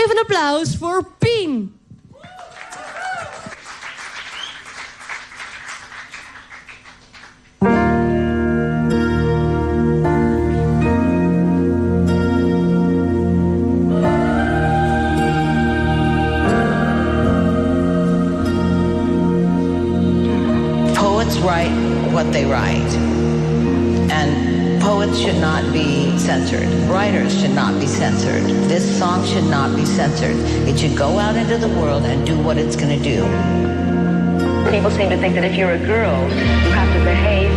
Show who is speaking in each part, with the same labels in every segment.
Speaker 1: Even een applaus voor Pien.
Speaker 2: Write what they write, and poets should not be censored. Writers should not be censored. This song should not be censored. It should go out into the world and do what it's going to do.
Speaker 3: People seem to think that if you're a girl, you have to behave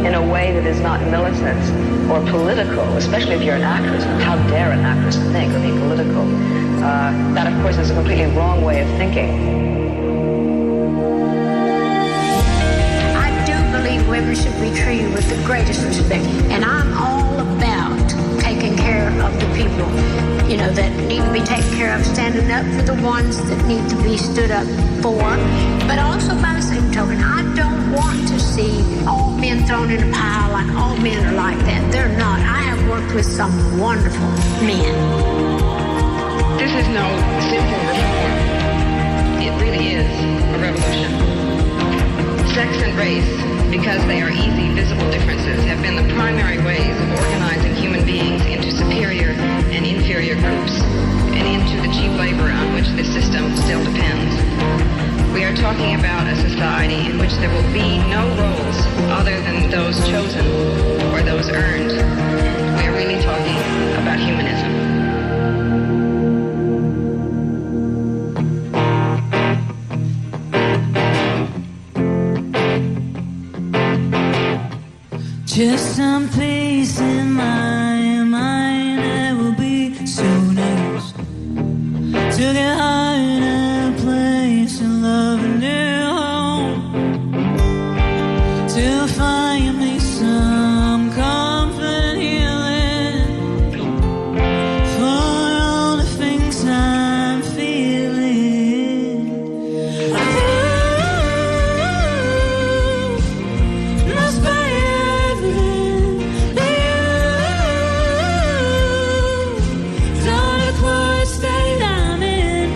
Speaker 3: in a way that is not militant or political, especially if you're an actress. How dare an actress think or be political? That, of course, is a completely wrong way of thinking.
Speaker 4: Women should be treated with the greatest respect. And I'm all about taking care of the people, you know, that need to be taken care of, standing up for the ones that need to be stood up for. But also by the same token, I don't want to see all men thrown in a pile like all men are like that. They're not. I have worked with some wonderful men.
Speaker 3: This is no simple reform. It really is a revolution. Sex and race, because they are easy, visible differences, have been the primary ways of organizing human beings into superior and inferior groups, and into the cheap labor on which this system still depends. We are talking about a society in which there will be no roles other than those chosen or those earned. We are really talking about humanism.
Speaker 5: Just some peace in my mind. It will be so nice to get high in a place and love a new home, to find me some comfort and healing for all the things I'm feeling. Must be state I'm in.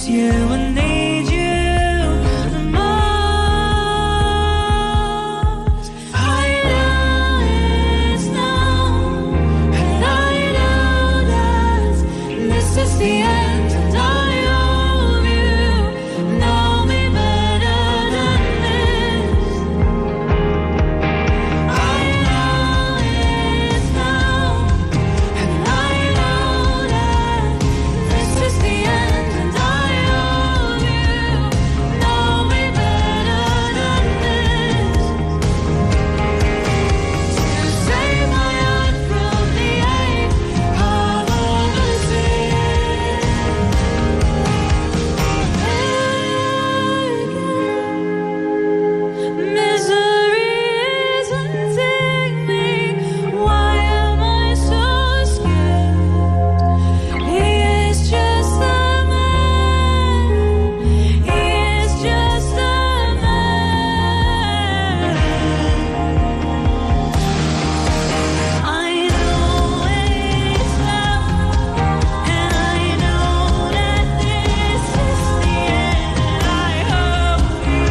Speaker 5: you and need you the most. I know it's now, and I know that this is the end, and I hope you know me better than this. I know it's now, and I know that this is the end, and I hope you know me better than this. To save my heart from the ache of overseeing. Misery isn't taking me. Why am I so scared? He is just a man. He is just a man. I know it's love, and I know that this is the end, and I hope you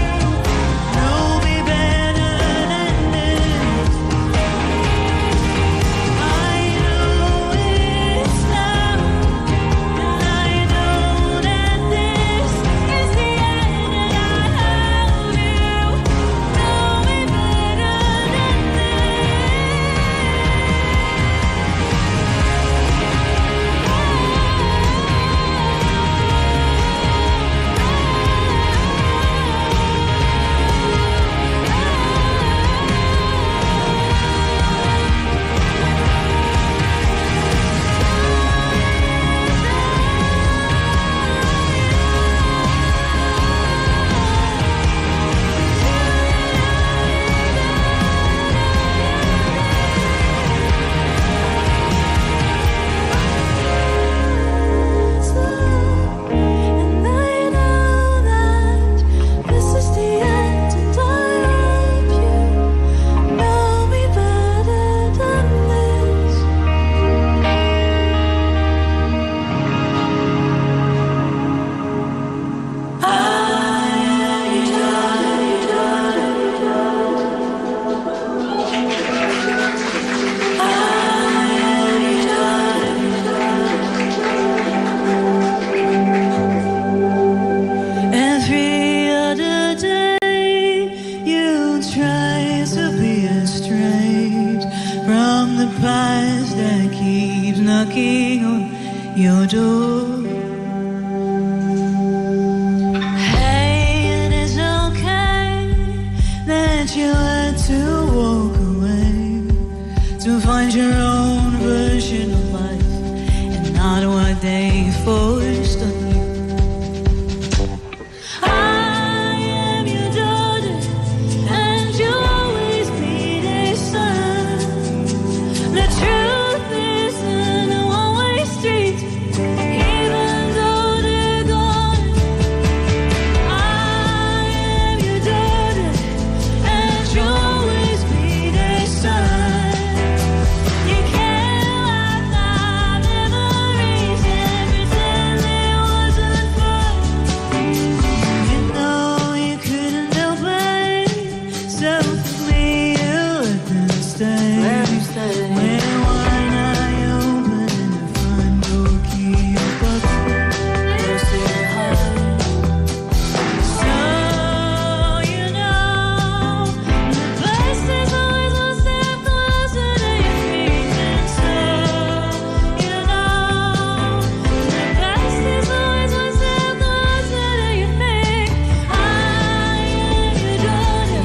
Speaker 5: know me better than this. I know it's love, and I know that this is the end, and I hope you know me better than every other day you try to be estranged from the past that keeps knocking on your door. Hey, it is okay that you had to walk away to find your own version of life and not what they forced on you. I am your daughter, and you'll always be their son. The truth isn't a one-way street, even though they're gone. I am your daughter, and you'll always be their son. You can't wipe out memories and pretend it wasn't fun. You know you couldn't help it, so for me you let them stay. When one eye open and the front door key up, you say hi. So you know the best is always one step closer to your feet, and so you know the best is always one step closer to your feet. I am your daughter,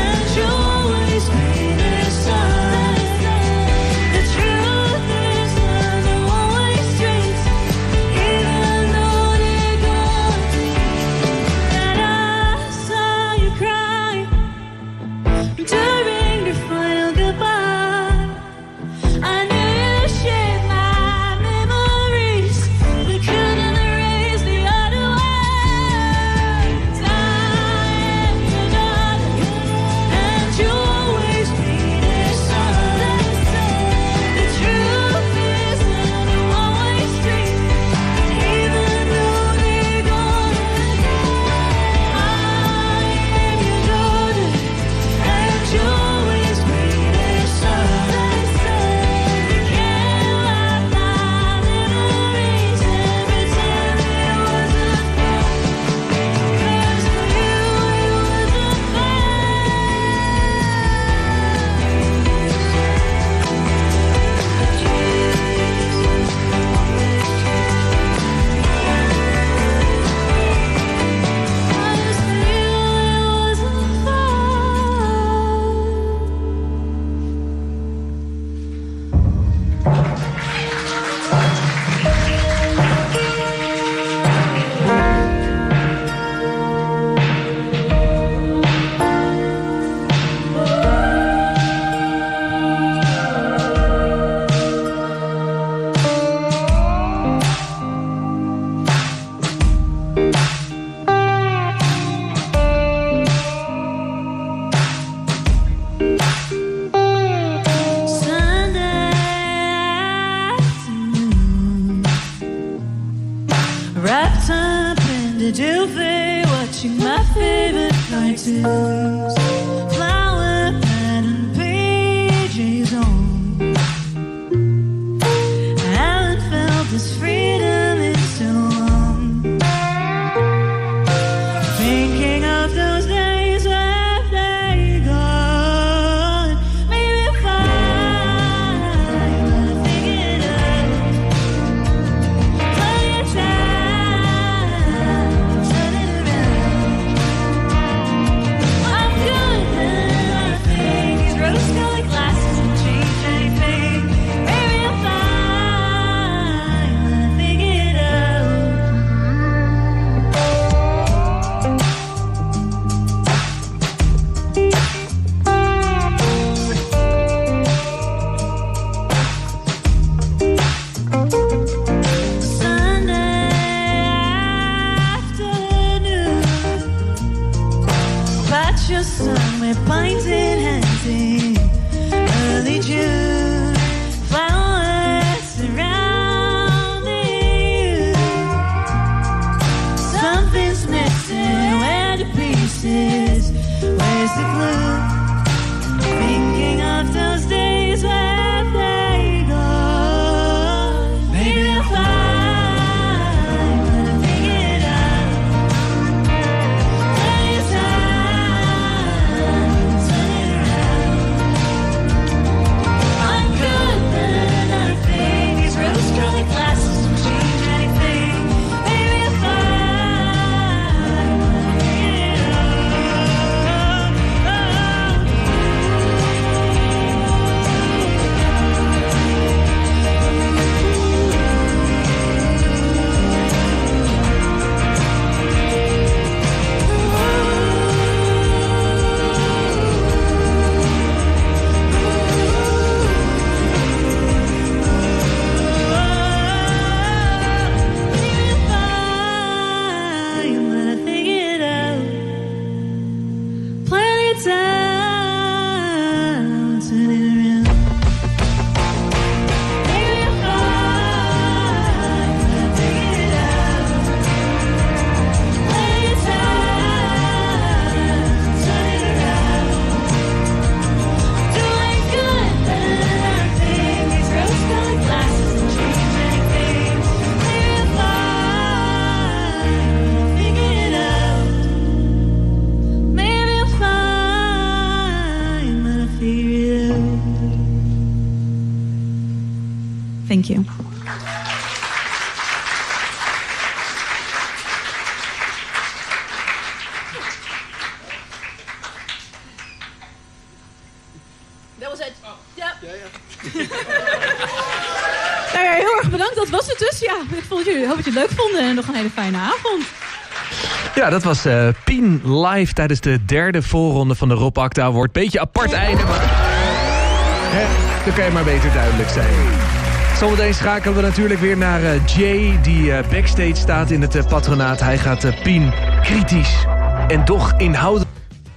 Speaker 5: and you'll always be their son. tattoos, flower pattern pages on. I haven't felt this freedom in so long. Thinking of those days where they gone. Maybe if I figure it out, plenty of time, turn it around. I'm good and I think these rose-colored glasses will change anything. Maybe if I figure it out. Sunday afternoon, watch your sun with pints in hands in early June. Flowers surrounding you. Something's missing. Where the pieces? Where's the glue? Thinking of those days where they gone. Maybe I'll find when I figure it out. Plenty of time, turn it around. I'm good and I think these rose-colored glasses will change anything. Maybe I'll find when I figure it out. Plenty of time, turn it around. Maybe I'll find when I figure it out. Plenty of time, turn it around. Doing good, and I think these rose-colored glasses will change anything. Maybe I'll find when I figure it out. Maybe I'll find when I figure it out. Thank you.
Speaker 1: Dat was het. Ja. Nou ja, heel erg bedankt. Dat was het dus. Ja, ik hoop dat jullie het leuk vonden en nog een hele fijne avond.
Speaker 6: Ja, dat was Pien live tijdens de derde voorronde van de Rob Acda Awards. Beetje apart einde, maar dan kan je maar beter duidelijk zijn. Zometeen schakelen we natuurlijk weer naar Jay, die backstage staat in het patronaat. Hij gaat Pien kritisch en toch inhoudelijk.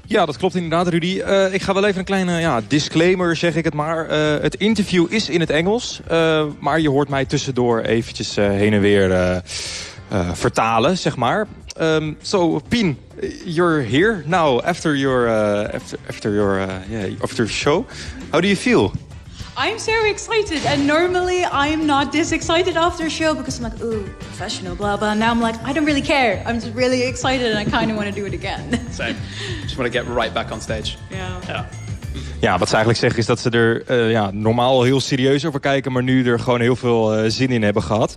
Speaker 7: Ja, dat klopt inderdaad, Rudy. Ik ga wel even een kleine disclaimer, zeg ik het maar. Het interview is in het Engels, maar je hoort mij tussendoor eventjes heen en weer vertalen, zeg maar. So, Pien, you're here now after your show. How do you feel?
Speaker 1: I'm so excited, and normally I'm not this excited after a show because I'm like, ooh, professional, blah, blah. Now I'm like, I don't really care. I'm just really excited and I kind of want to do it again.
Speaker 8: Same. Just want to get right back on stage.
Speaker 1: Yeah.
Speaker 7: Ja, wat ze eigenlijk zeggen is dat ze er normaal heel serieus over kijken, maar nu er gewoon heel veel zin in hebben gehad.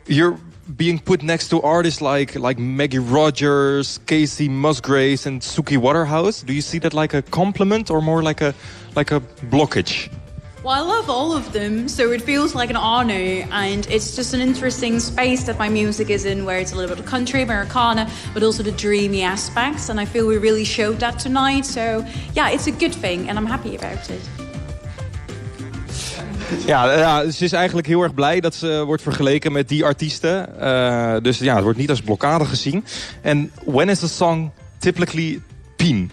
Speaker 7: You're being put next to artists like Maggie Rogers, Casey Musgraves and Suki Waterhouse. Do you see that like a compliment or more like a blockage?
Speaker 1: Well, I love all of them, so it feels like an honor, and it's just an interesting space that my music is in, where it's a little bit of country, Americana, but also the dreamy aspects, and I feel we really showed that tonight, so yeah, it's a good thing, and I'm happy about it.
Speaker 7: Ja, ze is eigenlijk heel erg blij dat ze wordt vergeleken met die artiesten. Dus ja, het wordt niet als blokkade gezien. En when is the song typically Pien?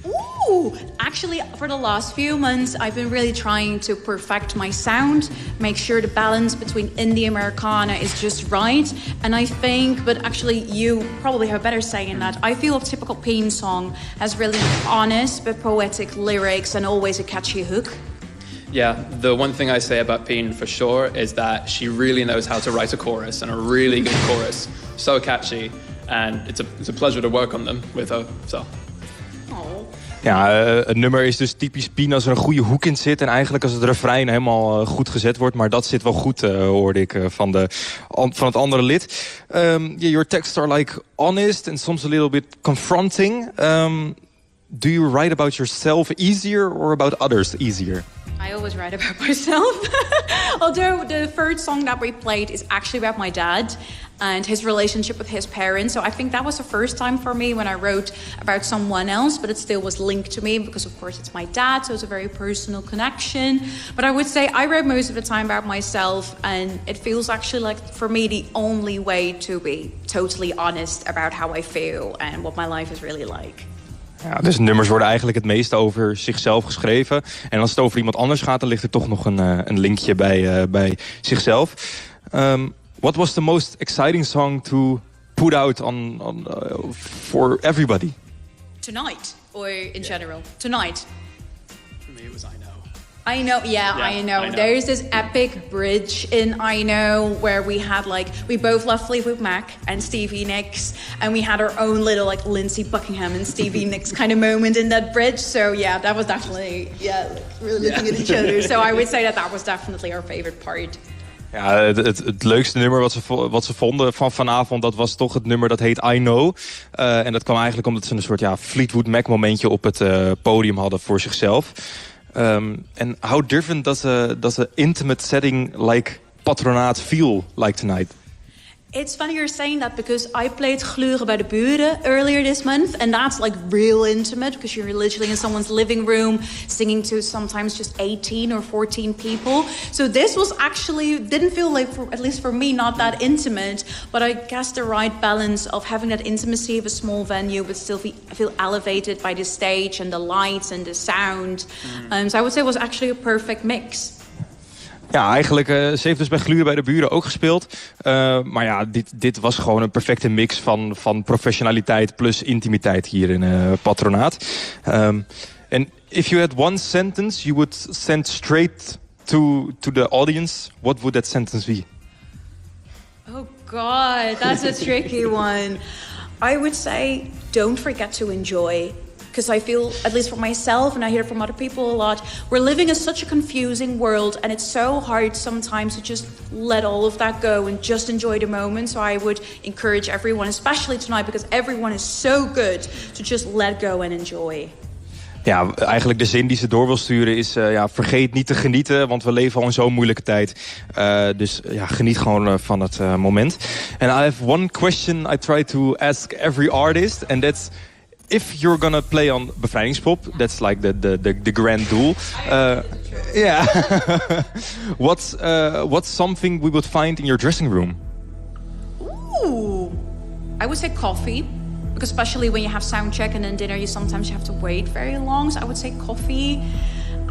Speaker 1: Ooh, Ooh, actually, for the last few months, I've been really trying to perfect my sound, make sure the balance between indie and Americana is just right. And I think, but actually you probably have a better say in that, I feel a typical Pien song has really honest but poetic lyrics and always a catchy hook.
Speaker 8: Yeah, the one thing I say about Pien for sure is that she really knows how to write a chorus, and a really good chorus. So catchy, and it's a pleasure to work on them with her. So.
Speaker 7: Ja, het nummer is dus typisch Pien als er een goede hoek in zit. En eigenlijk als het refrein helemaal goed gezet wordt. Maar dat zit wel goed, hoorde ik van het andere lid. Your texts are like honest and soms a little bit confronting. Do you write about yourself easier or about others easier?
Speaker 1: I always write about myself. Although the first song that we played is actually about my dad and his relationship with his parents. So I think that was the first time for me when I wrote about someone else, but it still was linked to me because of course it's my dad, so it's a very personal connection. But I would say I wrote most of the time about myself, and it feels actually like for me the only way to be totally honest about how I feel and what my life is really like.
Speaker 7: Ja, dus nummers worden eigenlijk het meeste over zichzelf geschreven. En als het over iemand anders gaat, dan ligt er toch nog een linkje bij zichzelf. What was the most exciting song to put out on for everybody?
Speaker 1: Tonight, or in general? Tonight.
Speaker 8: For me it was I Know.
Speaker 1: I know, I know. There's this epic bridge in I Know where we had we both love Fleetwood Mac and Stevie Nicks, and we had our own little Lindsey Buckingham and Stevie Nicks kind of moment in that bridge. So yeah, that was definitely, really looking at each other. So I would say that was definitely our favorite part.
Speaker 7: Ja, het leukste nummer wat ze vonden van vanavond, dat was toch het nummer dat heet I Know. En dat kwam eigenlijk omdat ze een soort Fleetwood Mac momentje op het podium hadden voor zichzelf. And how different does a intimate setting like Patronaat feel like tonight?
Speaker 1: It's funny you're saying that because I played Gluren bij de Buren earlier this month, and that's real intimate because you're literally in someone's living room singing to sometimes just 18 or 14 people. So this was actually didn't feel at least for me, not that intimate, but I guess the right balance of having that intimacy of a small venue but still feel elevated by the stage and the lights and the sound. So I would say it was actually a perfect mix.
Speaker 7: Ja, eigenlijk, ze heeft dus bij Gluren bij de Buren ook gespeeld. Maar ja, dit was gewoon een perfecte mix van professionaliteit plus intimiteit hier in Patronaat. And if you had one sentence you would send straight to the audience, what would that sentence be?
Speaker 1: Oh God, that's a tricky one. I would say, don't forget to enjoy. Because I feel, at least for myself, and I hear from other people a lot, we're living in such a confusing world, and it's so hard sometimes to just let all of that go and just enjoy the moment. So I would encourage everyone, especially tonight, because everyone is so good, to just let go and enjoy.
Speaker 7: Ja, eigenlijk de zin die ze door wil sturen is, vergeet niet te genieten, want we leven al in zo'n moeilijke tijd. Dus geniet gewoon van het moment. And I have one question I try to ask every artist, and that's, if you're gonna play on Bevrijdingspop, that's like the grand duel. What's something we would find in your dressing room?
Speaker 1: Ooh, I would say coffee, because especially when you have sound check and then dinner, you have to wait very long. So I would say coffee.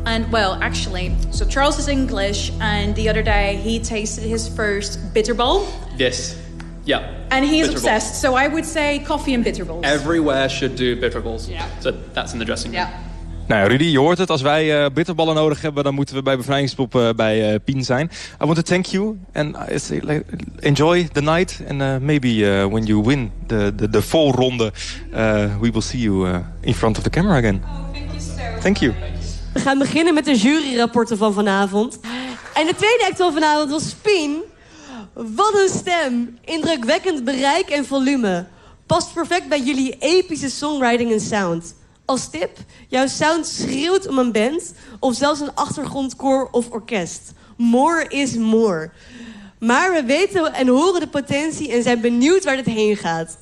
Speaker 1: And well, actually, so Charles is English, and the other day he tasted his first bitterball.
Speaker 8: Yes. Yeah.
Speaker 1: And he is obsessed. So I would say coffee and bitterballs.
Speaker 8: Everywhere should do bitterballs. Yeah. So that's in the dressing room.
Speaker 1: Yeah.
Speaker 7: Nou Rudy, je hoort het. Als wij bitterballen nodig hebben, dan moeten we bij Bevrijdingspop bij Pien zijn. I want to thank you and enjoy the night. And maybe when you win the Voorronde, we will see you in front of the camera again.
Speaker 1: Oh, thank you so.
Speaker 7: Thank you.
Speaker 9: We gaan beginnen met de juryrapporten van vanavond. En de tweede act van vanavond was Pien. Wat een stem. Indrukwekkend bereik en volume. Past perfect bij jullie epische songwriting en sound. Als tip, jouw sound schreeuwt om een band of zelfs een achtergrondkoor of orkest. More is more. Maar we weten en horen de potentie en zijn benieuwd waar dit heen gaat.